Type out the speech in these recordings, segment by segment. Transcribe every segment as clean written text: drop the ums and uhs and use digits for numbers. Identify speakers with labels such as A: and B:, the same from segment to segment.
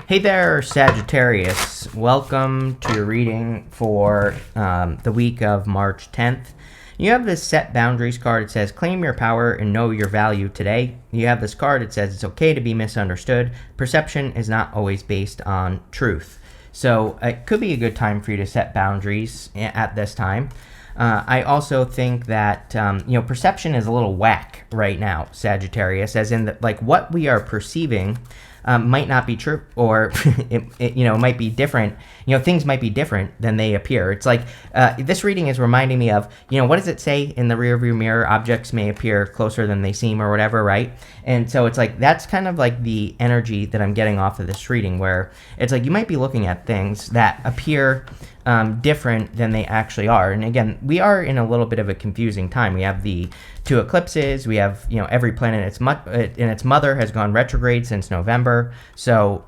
A: Hey there, Sagittarius. Welcome to your reading for the week of March 10th. You have this Set Boundaries card. It says, claim your power and know your value today. You have this card. It says, it's okay to be misunderstood. Perception is not always based on truth. So it could be a good time for you to set boundaries at this time. I also think that, perception is a little whack right now, Sagittarius, as in that, like, what we are perceiving might not be true, or it might be different. Things might be different than they appear. It's like this reading is reminding me of, what does it say in the rearview mirror? Objects may appear closer than they seem, or whatever, right? And so it's like that's kind of like the energy that I'm getting off of this reading, where it's like you might be looking at things that appear different than they actually are. And again, we are in a little bit of a confusing time. We have the two eclipses. We have, every planet in its mother has gone retrograde since November. So,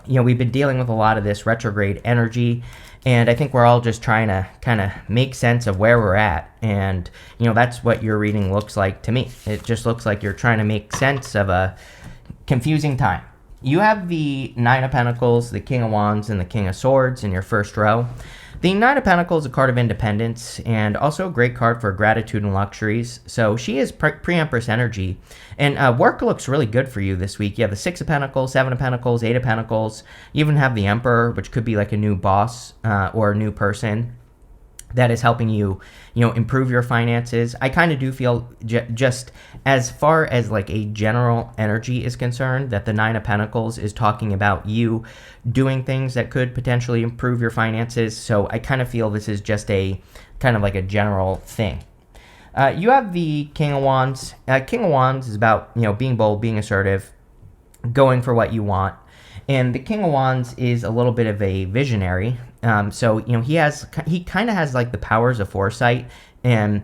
A: we've been dealing with a lot of this retrograde energy. And I think we're all just trying to kind of make sense of where we're at. And, that's what your reading looks like to me. It just looks like you're trying to make sense of a confusing time. You have the Nine of Pentacles, the King of Wands, and the King of Swords in your first row. The Nine of Pentacles is a card of independence and also a great card for gratitude and luxuries. So she is pre-Empress energy. And work looks really good for you this week. You have the Six of Pentacles, Seven of Pentacles, Eight of Pentacles. You even have the Emperor, which could be like a new boss or a new person that is helping you, improve your finances. I kind of do feel just as far as like a general energy is concerned, that the Nine of Pentacles is talking about you doing things that could potentially improve your finances. So I kind of feel this is just a kind of like a general thing. You have the King of Wands. King of Wands is about, being bold, being assertive, going for what you want. And the King of Wands is a little bit of a visionary. So, he kind of has like the powers of foresight, and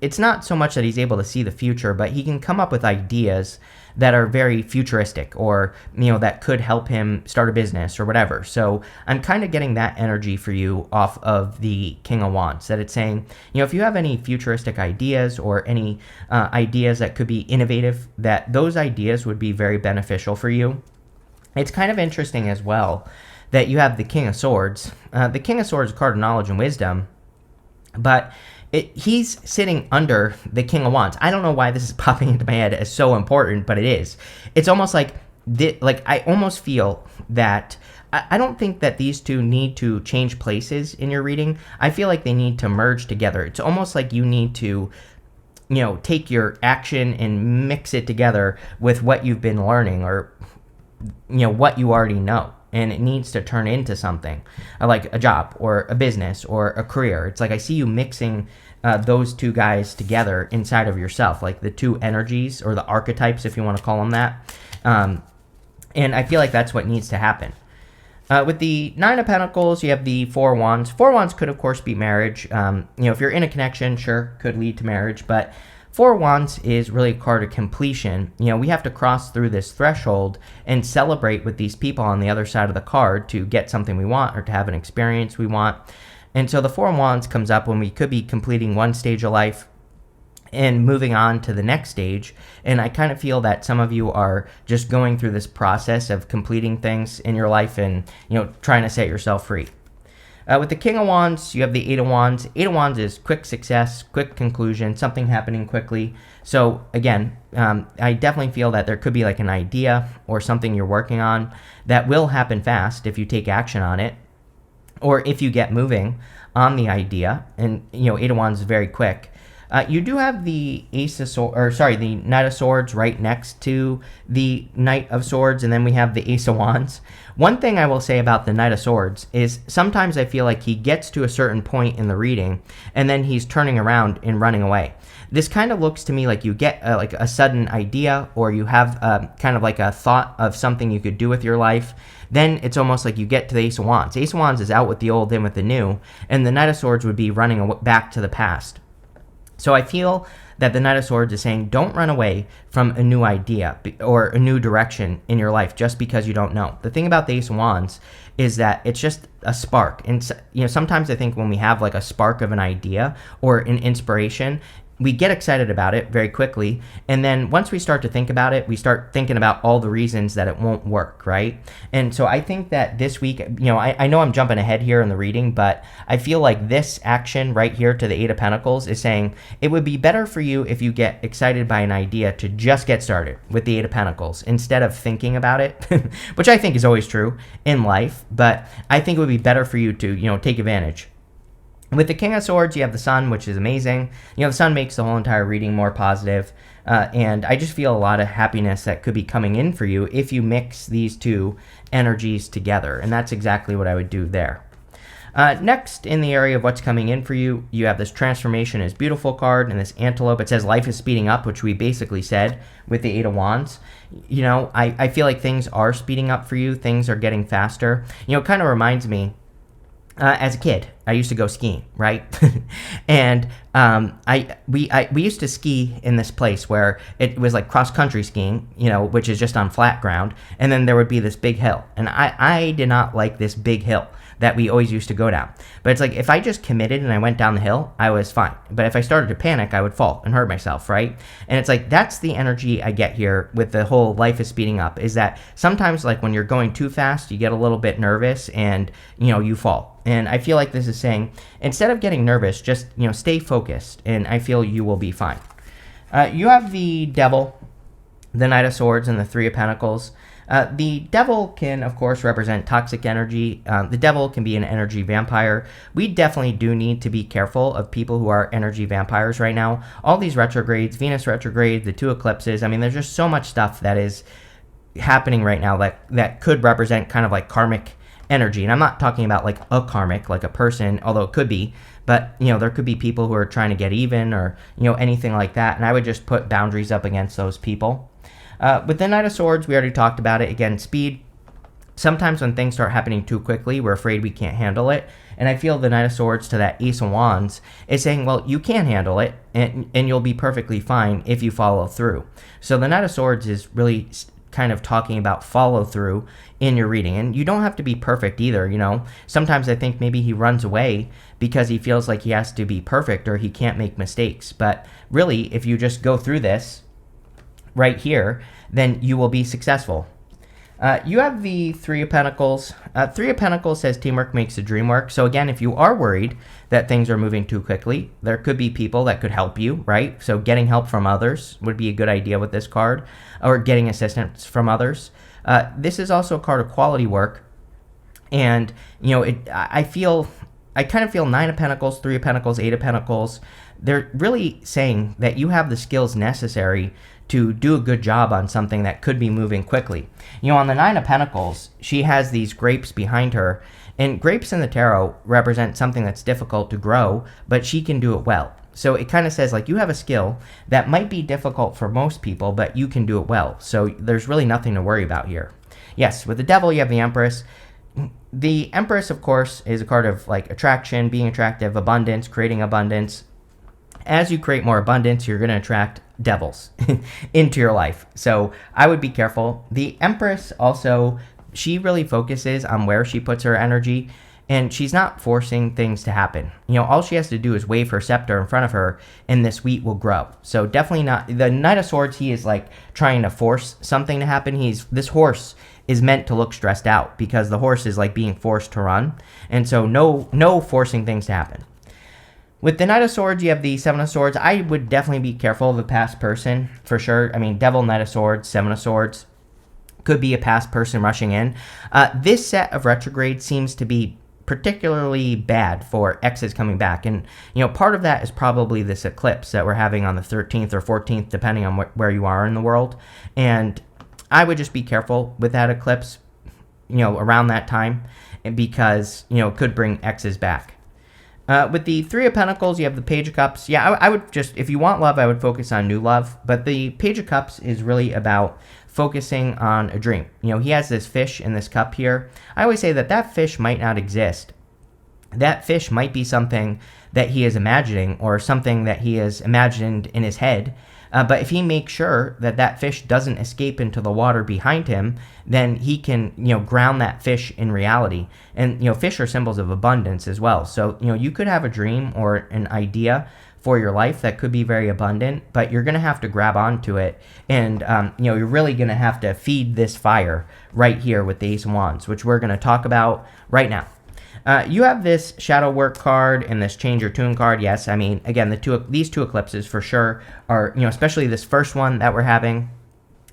A: it's not so much that he's able to see the future, but he can come up with ideas that are very futuristic, or, that could help him start a business or whatever. So I'm kind of getting that energy for you off of the King of Wands, that it's saying, if you have any futuristic ideas or any ideas that could be innovative, that those ideas would be very beneficial for you. It's kind of interesting as well that you have the King of Swords. The King of Swords is a card of knowledge and wisdom, but he's sitting under the King of Wands. I don't know why this is popping into my head as so important, but it is. It's almost like I almost feel that I don't think that these two need to change places in your reading. I feel like they need to merge together. It's almost like you need to take your action and mix it together with what you've been learning, or what you already know, and it needs to turn into something like a job or a business or a career. It's like I see you mixing those two guys together inside of yourself, like the two energies, or the archetypes, if you want to call them that. And I feel like that's what needs to happen. With the Nine of Pentacles, you have the Four of Wands. Four of Wands could, of course, be marriage. If you're in a connection, sure, could lead to marriage, but Four of Wands is really a card of completion. We have to cross through this threshold and celebrate with these people on the other side of the card to get something we want, or to have an experience we want. And so the Four of Wands comes up when we could be completing one stage of life and moving on to the next stage. And I kind of feel that some of you are just going through this process of completing things in your life and, trying to set yourself free. With the King of Wands, you have the Eight of Wands. Eight of Wands is quick success, quick conclusion, something happening quickly. So again, I definitely feel that there could be like an idea or something you're working on that will happen fast if you take action on it, or if you get moving on the idea. And Eight of Wands is very quick. You do have the the Knight of Swords right next to the Knight of Swords, and then we have the Ace of Wands. One thing I will say about the Knight of Swords is sometimes I feel like he gets to a certain point in the reading, and then he's turning around and running away. This kind of looks to me like you get like a sudden idea, or you have kind of like a thought of something you could do with your life. Then it's almost like you get to the Ace of Wands. Ace of Wands is out with the old, in with the new, and the Knight of Swords would be running back to the past. So I feel that the Knight of Swords is saying, don't run away from a new idea or a new direction in your life just because you don't know. The thing about the Ace of Wands is that it's just a spark. And sometimes I think when we have like a spark of an idea or an inspiration, we get excited about it very quickly, and then once we start to think about it, we start thinking about all the reasons that it won't work, right? And so I think that this week, I know I'm jumping ahead here in the reading, but I feel like this action right here to the Eight of Pentacles is saying it would be better for you if you get excited by an idea to just get started with the Eight of Pentacles instead of thinking about it, which I think is always true in life, but I think it would be better for you to, take advantage. With the King of Swords, you have the Sun, which is amazing. The Sun makes the whole entire reading more positive, and I just feel a lot of happiness that could be coming in for you if you mix these two energies together, and that's exactly what I would do there. Next, in the area of what's coming in for you, you have this Transformation is Beautiful card and this Antelope. It says life is speeding up, which we basically said with the Eight of Wands. I feel like things are speeding up for you. Things are getting faster. It kind of reminds me, as a kid, I used to go skiing, right? And we used to ski in this place where it was like cross-country skiing, which is just on flat ground, and then there would be this big hill. And I did not like this big hill that we always used to go down. But it's like, if I just committed and I went down the hill, I was fine. But if I started to panic, I would fall and hurt myself, right? And it's like, that's the energy I get here with the whole life is speeding up, is that sometimes, like, when you're going too fast, you get a little bit nervous and, you fall. And I feel like this is saying, instead of getting nervous, just, stay focused, and I feel you will be fine. You have the Devil, the Knight of Swords, and the Three of Pentacles. The Devil can, of course, represent toxic energy. The Devil can be an energy vampire. We definitely do need to be careful of people who are energy vampires right now. All these retrogrades, Venus retrograde, the two eclipses, there's just so much stuff that is happening right now that could represent kind of like karmic energy. And I'm not talking about like a karmic, like a person, although it could be. But, there could be people who are trying to get even or, anything like that. And I would just put boundaries up against those people. With the Knight of Swords, we already talked about it. Again, speed. Sometimes when things start happening too quickly, we're afraid we can't handle it. And I feel the Knight of Swords to that Ace of Wands is saying, well, you can handle it, and you'll be perfectly fine if you follow through. So the Knight of Swords is really kind of talking about follow through in your reading. And you don't have to be perfect either, Sometimes I think maybe he runs away because he feels like he has to be perfect or he can't make mistakes. But really, if you just go through this right here, then you will be successful. You have the Three of Pentacles. Three of Pentacles says teamwork makes the dream work. So again, if you are worried that things are moving too quickly, there could be people that could help you, right? So getting help from others would be a good idea with this card, or getting assistance from others. This is also a card of quality work. And, I kind of feel Nine of Pentacles, Three of Pentacles, Eight of Pentacles. They're really saying that you have the skills necessary to do a good job on something that could be moving quickly. On the Nine of Pentacles, she has these grapes behind her, and grapes in the tarot represent something that's difficult to grow, but she can do it well. So it kind of says, like, you have a skill that might be difficult for most people, but you can do it well. So there's really nothing to worry about here. Yes, with the Devil, you have the Empress. The Empress, of course, is a card of, like, attraction, being attractive, abundance, creating abundance. As you create more abundance, you're going to attract devils into your life. So I would be careful. The Empress also, she really focuses on where she puts her energy, and she's not forcing things to happen. All she has to do is wave her scepter in front of her, and this wheat will grow. So definitely not. The Knight of Swords, he is like trying to force something to happen. This horse is meant to look stressed out because the horse is like being forced to run. And so no forcing things to happen. With the Knight of Swords, you have the Seven of Swords. I would definitely be careful of a past person, for sure. Devil, Knight of Swords, Seven of Swords. Could be a past person rushing in. This set of retrograde seems to be particularly bad for exes coming back. And, part of that is probably this eclipse that we're having on the 13th or 14th, depending on where you are in the world. And I would just be careful with that eclipse, around that time, because, it could bring exes back. With the Three of Pentacles, you have the Page of Cups. Yeah, I would just, if you want love, I would focus on new love. But the Page of Cups is really about focusing on a dream. He has this fish in this cup here. I always say that fish might not exist. That fish might be something that he is imagining, or something that he has imagined in his head. But if he makes sure that fish doesn't escape into the water behind him, then he can, ground that fish in reality. And, fish are symbols of abundance as well. So, you could have a dream or an idea for your life that could be very abundant, but you're going to have to grab onto it. And, you're really going to have to feed this fire right here with the Ace of Wands, which we're going to talk about right now. You have this shadow work card and this change your tune card. Yes, I mean, again, these two eclipses for sure are, especially this first one that we're having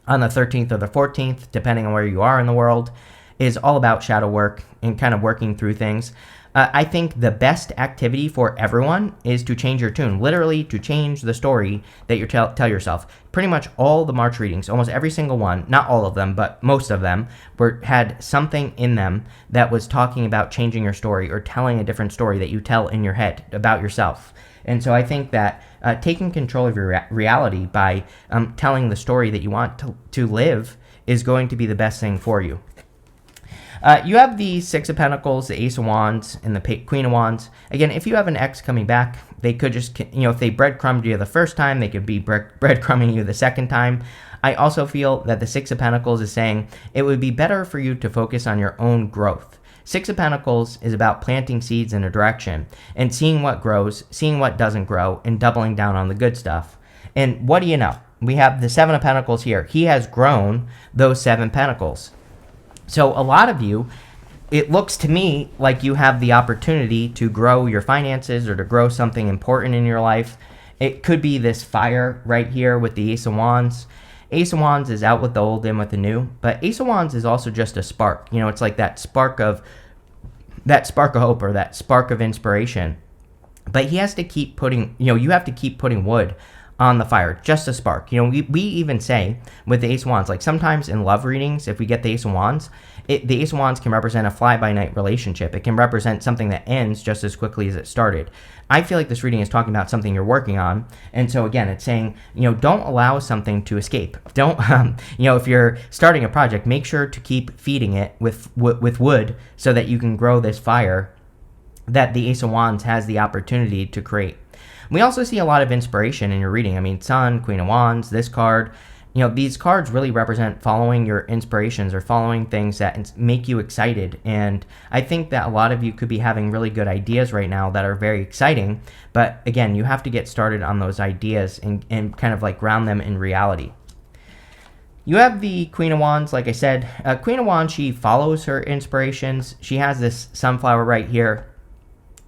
A: on the 13th or the 14th, depending on where you are in the world, is all about shadow work and kind of working through things. I think the best activity for everyone is to change your tune, literally to change the story that you tell yourself. Pretty much all the March readings, almost every single one, not all of them, but most of them, had something in them that was talking about changing your story or telling a different story that you tell in your head about yourself. And so I think that taking control of your reality by telling the story that you want to live is going to be the best thing for you. You have the Six of Pentacles, the Ace of Wands, and the Queen of Wands. Again, if you have an ex coming back, they could just, if they breadcrumbed you the first time, they could be breadcrumbing you the second time. I also feel that the Six of Pentacles is saying it would be better for you to focus on your own growth. Six of Pentacles is about planting seeds in a direction and seeing what grows, seeing what doesn't grow, and doubling down on the good stuff. And what do you know? We have the Seven of Pentacles here. He has grown those 7 pentacles. So a lot of you, it looks to me like you have the opportunity to grow your finances or to grow something important in your life. It could be this fire right here with the Ace of Wands. Ace of Wands is out with the old, in with the new, but Ace of Wands is also just a spark. It's like that spark of hope or that spark of inspiration. But he has to keep putting, you have to keep putting wood on the fire, just a spark. We even say with the Ace of Wands, like sometimes in love readings, if we get the Ace of Wands, the Ace of Wands can represent a fly-by-night relationship. It can represent something that ends just as quickly as it started. I feel like this reading is talking about something you're working on. And so again, it's saying, don't allow something to escape. Don't, if you're starting a project, make sure to keep feeding it with wood so that you can grow this fire that the Ace of Wands has the opportunity to create. We also see a lot of inspiration in your reading. I mean, Sun, Queen of Wands, this card. These cards really represent following your inspirations or following things that make you excited. And I think that a lot of you could be having really good ideas right now that are very exciting. But again, you have to get started on those ideas and kind of like ground them in reality. You have the Queen of Wands, like I said. Queen of Wands, she follows her inspirations. She has this sunflower right here.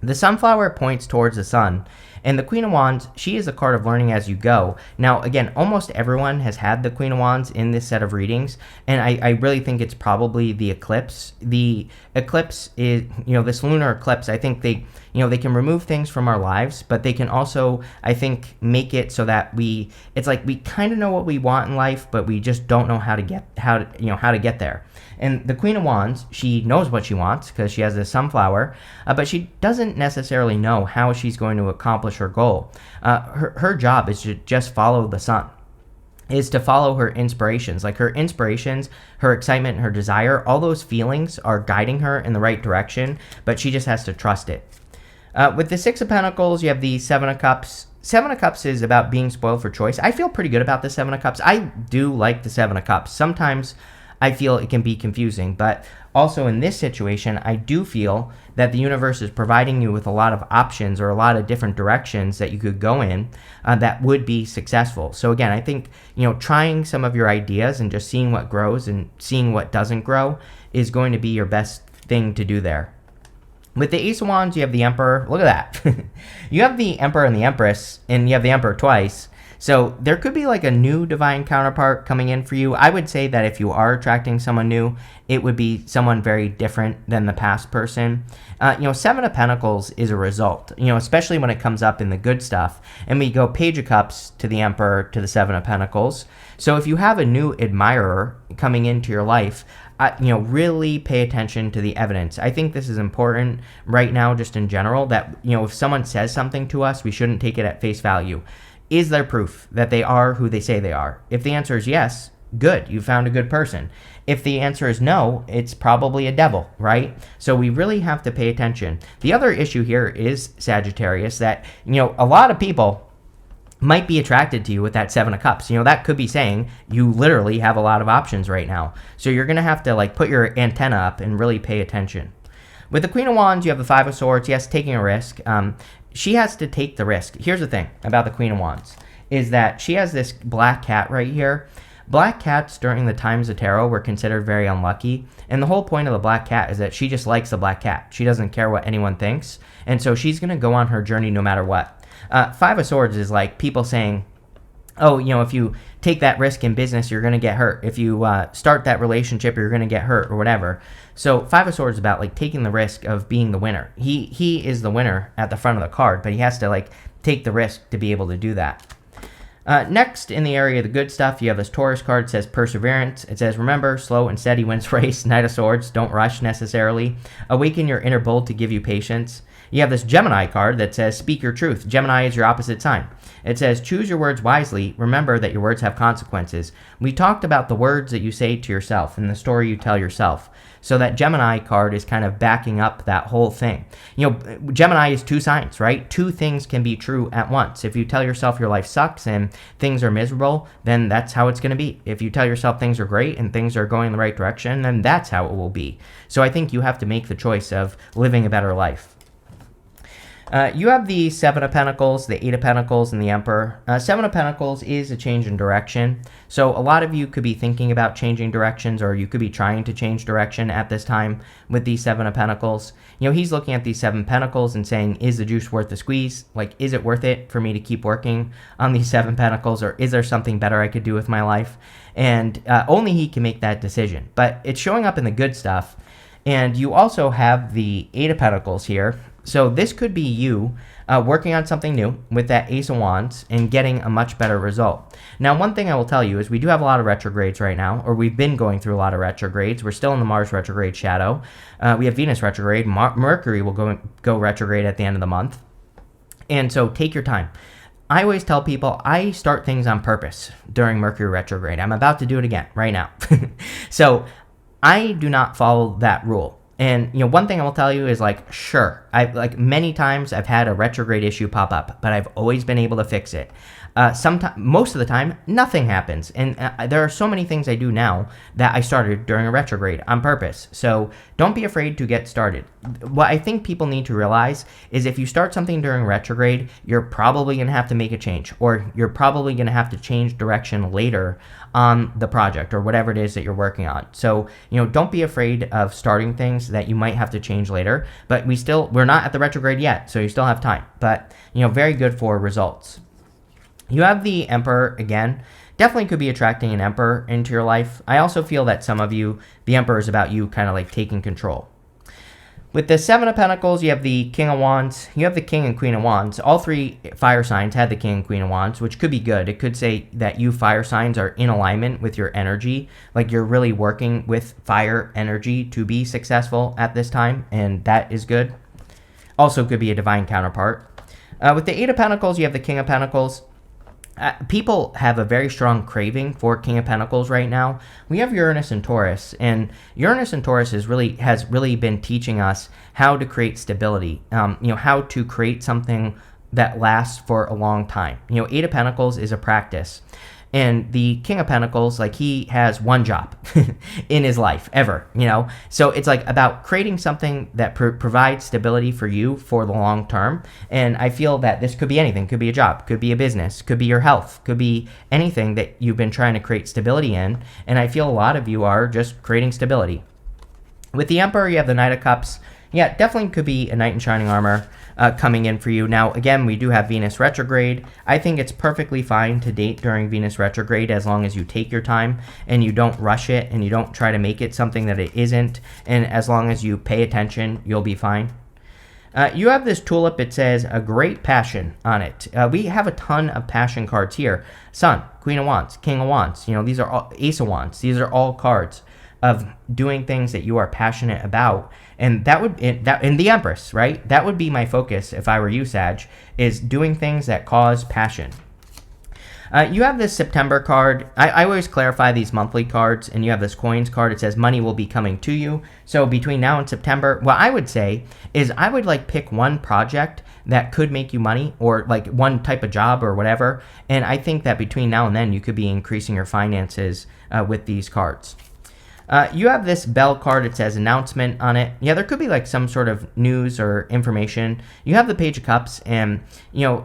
A: The sunflower points towards the sun. And the Queen of Wands, she is a card of learning as you go. Now, again, almost everyone has had the Queen of Wands in this set of readings, and I really think it's probably the eclipse. The eclipse is, this lunar eclipse, I think they can remove things from our lives, but they can also, I think, make it so that it's like we kind of know what we want in life, but we just don't know how to get there. And the Queen of Wands, she knows what she wants because she has this sunflower, but she doesn't necessarily know how she's going to accomplish her goal. Her job is to just follow the sun, is to follow her inspirations. Like her inspirations, her excitement, her desire, all those feelings are guiding her in the right direction, but she just has to trust it. With the Six of Pentacles, you have the Seven of Cups. Seven of Cups is about being spoiled for choice. I feel pretty good about the Seven of Cups. I do like the Seven of Cups. Sometimes I feel it can be confusing, but also in this situation, I do feel that the universe is providing you with a lot of options or a lot of different directions that you could go in that would be successful. So again, I think, trying some of your ideas and just seeing what grows and seeing what doesn't grow is going to be your best thing to do there. With the Ace of Wands, you have the Emperor. Look at that. You have the Emperor and the Empress, and you have the Emperor twice. So there could be like a new divine counterpart coming in for you. I would say that if you are attracting someone new, it would be someone very different than the past person. Seven of Pentacles is a result, especially when it comes up in the good stuff. And we go Page of Cups to the Emperor to the Seven of Pentacles. So if you have a new admirer coming into your life, really pay attention to the evidence. I think this is important right now, just in general, that, if someone says something to us, we shouldn't take it at face value. Is there proof that they are who they say they are? If the answer is yes, good, you found a good person. If the answer is no, it's probably a devil, right? So we really have to pay attention. The other issue here is Sagittarius, that, a lot of people might be attracted to you with that Seven of Cups. That could be saying you literally have a lot of options right now. So you're going to have to put your antenna up and really pay attention. With the Queen of Wands, you have the Five of Swords. Yes, taking a risk. she has to take the risk. Here's the thing about the Queen of Wands, is that she has this black cat right here. Black cats during the times of tarot were considered very unlucky, and the whole point of the black cat is that she just likes the black cat. She doesn't care what anyone thinks, and so she's going to go on her journey no matter what. Five of Swords is like people saying, oh, if you take that risk in business, you're going to get hurt. If you start that relationship, you're going to get hurt or whatever. So Five of Swords is about like taking the risk of being the winner. He is the winner at the front of the card, but he has to like take the risk to be able to do that. Next, in the area of the good stuff, you have this Taurus card. It says perseverance. It says, remember, slow and steady wins race. Knight of Swords, don't rush necessarily. Awaken your inner bull to give you patience. You have this Gemini card that says, speak your truth. Gemini is your opposite sign. It says, choose your words wisely. Remember that your words have consequences. We talked about the words that you say to yourself and the story you tell yourself. So that Gemini card is kind of backing up that whole thing. Gemini is two signs, right? Two things can be true at once. If you tell yourself your life sucks and things are miserable, then that's how it's going to be. If you tell yourself things are great and things are going in the right direction, then that's how it will be. So I think you have to make the choice of living a better life. You have the Seven of Pentacles, the Eight of Pentacles, and the Emperor. Seven of Pentacles is a change in direction. So a lot of you could be thinking about changing directions, or you could be trying to change direction at this time with the Seven of Pentacles. He's looking at these Seven Pentacles and saying, is the juice worth the squeeze? Like, is it worth it for me to keep working on these Seven Pentacles, or is there something better I could do with my life? And only he can make that decision. But it's showing up in the good stuff. And you also have the Eight of Pentacles here. So this could be you working on something new with that Ace of Wands and getting a much better result. Now, one thing I will tell you is we do have a lot of retrogrades right now, or we've been going through a lot of retrogrades. We're still in the Mars retrograde shadow. We have Venus retrograde. Mercury will go retrograde at the end of the month. And so take your time. I always tell people I start things on purpose during Mercury retrograde. I'm about to do it again right now. So I do not follow that rule. And, one thing I will tell you is sure, many times I've had a retrograde issue pop up, but I've always been able to fix it. Most of the time, nothing happens. And there are so many things I do now that I started during a retrograde on purpose. So don't be afraid to get started. What I think people need to realize is if you start something during retrograde, you're probably going to have to make a change, or you're probably going to have to change direction later on the project or whatever it is that you're working on. So, don't be afraid of starting things that you might have to change later, but we're not at the retrograde yet, so you still have time, but, very good for results. You have the Emperor again. Definitely could be attracting an Emperor into your life. I also feel that some of you, the Emperor is about you kind of taking control. With the Seven of Pentacles, you have the King of Wands. You have the King and Queen of Wands. All three fire signs had the King and Queen of Wands, which could be good. It could say that you fire signs are in alignment with your energy, like you're really working with fire energy to be successful at this time, and that is good. Also could be a divine counterpart. With the Eight of Pentacles, you have the King of Pentacles. People have a very strong craving for King of Pentacles right now. We have Uranus and Taurus, and Uranus and Taurus has really been teaching us how to create stability, how to create something that lasts for a long time. Eight of Pentacles is a practice. And the King of Pentacles, he has one job in his life ever, So it's about creating something that provides stability for you for the long term. And I feel that this could be anything. Could be a job, could be a business, could be your health, could be anything that you've been trying to create stability in. And I feel a lot of you are just creating stability. With the Emperor, you have the Knight of Cups. Yeah, definitely could be a knight in shining armor coming in for you. Now, again, we do have Venus retrograde. I think it's perfectly fine to date during Venus retrograde as long as you take your time and you don't rush it and you don't try to make it something that it isn't. And as long as you pay attention, you'll be fine. You have this tulip. It says a great passion on it. We have a ton of passion cards here. Sun, Queen of Wands, King of Wands. These are all Ace of Wands. These are all cards of doing things that you are passionate about. And in the Empress, right? That would be my focus if I were you, Sag, is doing things that cause passion. You have this September card. I always clarify these monthly cards, and you have this coins card. It says money will be coming to you. So between now and September, what I would say is I would pick one project that could make you money, or one type of job or whatever. And I think that between now and then, you could be increasing your finances with these cards. You have this bell card. It says announcement on it. Yeah, there could be like some sort of news or information. You have the Page of Cups, and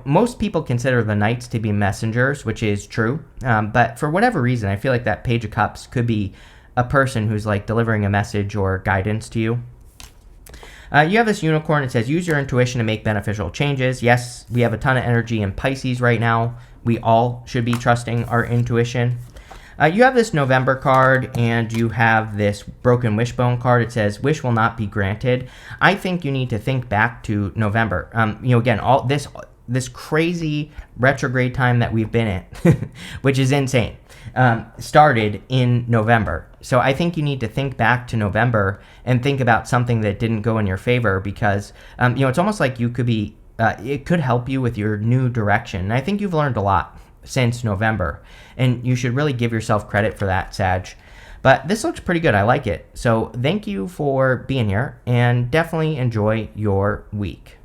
A: most people consider the Knights to be messengers, which is true. But for whatever reason, I feel like that Page of Cups could be a person who's like delivering a message or guidance to you. You have this unicorn. It says use your intuition to make beneficial changes. Yes, we have a ton of energy in Pisces right now. We all should be trusting our intuition. You have this November card, and you have this Broken Wishbone card. It says, wish will not be granted. I think you need to think back to November. Again, all this crazy retrograde time that we've been in, which is insane, started in November. So I think you need to think back to November and think about something that didn't go in your favor because, it's almost like you could be, it could help you with your new direction. And I think you've learned a lot since November, and you should really give yourself credit for that, Sag. But this looks pretty good. I like it. So thank you for being here, and definitely enjoy your week.